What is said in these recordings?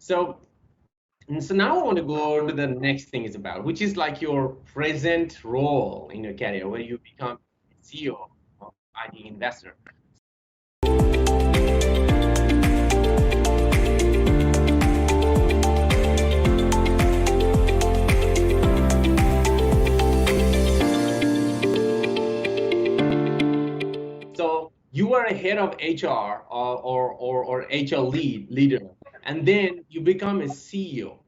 So, and so now I want to go to the next thing is about, which is like your present role in your career, where you become CEO of ID investor. So you are a head of HR or HR leader, and then you become a CEO.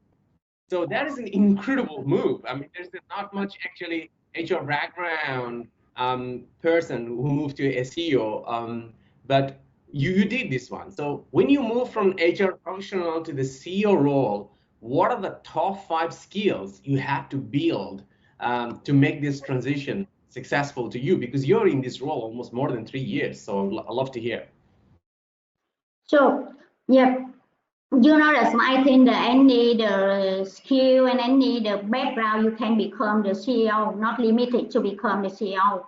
So that is an incredible move. I mean, there's not much actually HR background person who moved to a CEO, but you did this one. So when you move from HR professional to the CEO role, what are the top 5 skills you have to build to make this transition successful to you? Because you're in this role almost more than 3 years. So I'd love to hear. So, yeah. You know that I think that any the skill and any the background, you can become the CEO, not limited to become the CEO.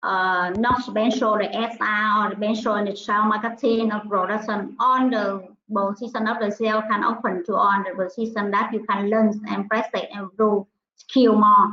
Not special the SR or the special in the sales marketing or production. On the position of the sales can open to on the position that you can learn and practice and improve skill more.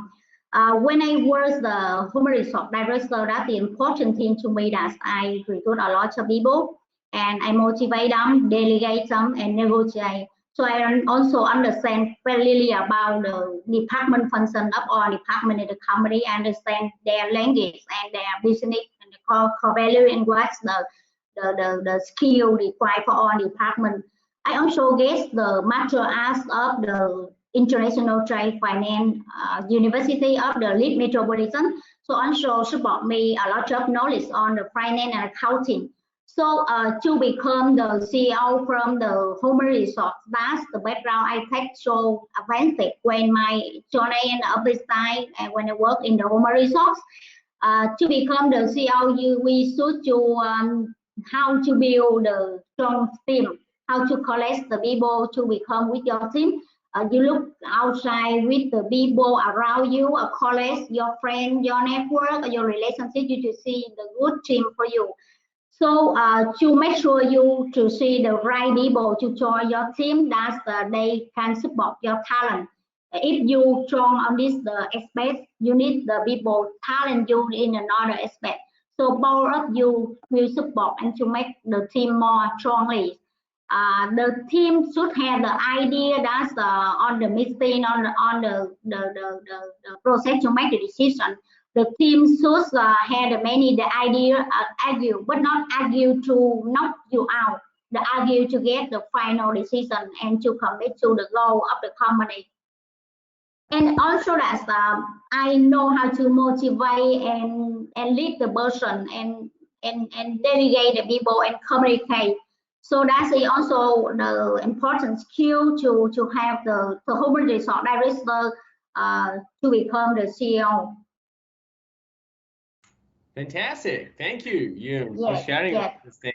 When I was the human resource director, that's the important thing to me that I recruit a lot of people. And I motivate them, delegate them, and negotiate. So I also understand clearly about the department function of all department in the company, understand their language and their business and the core value and what's the skill required for all department. I also get the master arts of the International Trade Finance University of the Lead Metropolitan. So also support me a lot of knowledge on the finance and accounting. So to become the CEO from the human resource, that's the background I take so advantage when my journey in the office side and when I work in the human resource. To become the CEO, we should to how to build the strong team, how to collect the people to become with your team. You look outside with the people around you, collect your friend, your network, your relationship, you to see the good team for you. So to make sure you to see the right people to join your team, that they can support your talent. If you strong on this aspect, you need the people talent you in another aspect. So both of you will support and to make the team more strongly. The team should have the idea that's on the meeting on the process to make the decision. The team should have many the idea argue, but not argue to knock you out. The argue to get the final decision and to commit to the goal of the company. And also that I know how to motivate and lead the person and delegate the people and communicate. So that's also the important skill to have the human resource director to become the CEO. Fantastic. Thank you, for sharing this thing.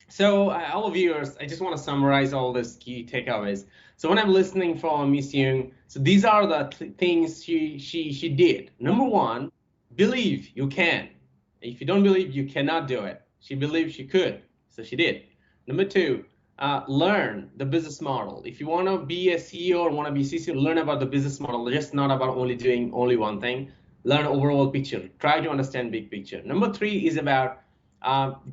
So all of viewers, I just want to summarize all these key takeaways. So when I'm listening from Miss Young, so these are the things she did. Number 1, believe you can. If you don't believe, you cannot do it. She believed she could, so she did. Number 2, learn the business model. If you want to be a CEO or want to be CCO, learn about the business model, just not about doing only one thing. Learn overall picture. Try to understand big picture. Number 3 is about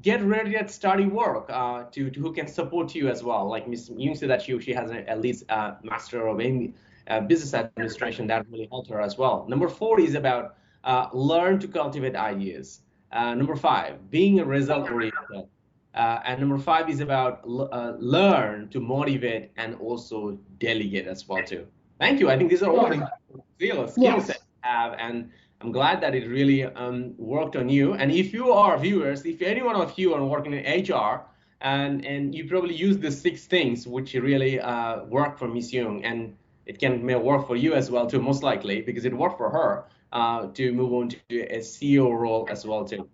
get ready at study work to who can support you as well. Like Ms. Young said that she has at least a master of business administration that really helped her as well. Number 4 is about learn to cultivate ideas. Number 5, being a result oriented. And number 5 is about learn to motivate and also delegate as well too. Thank you. I think these are all the skill sets have, and I'm glad that it really worked on you. And if you are viewers, if any one of you are working in HR and you probably use the 6 things which really work for Miss Young, and it may work for you as well too, most likely, because it worked for her to move on to a CEO role as well too.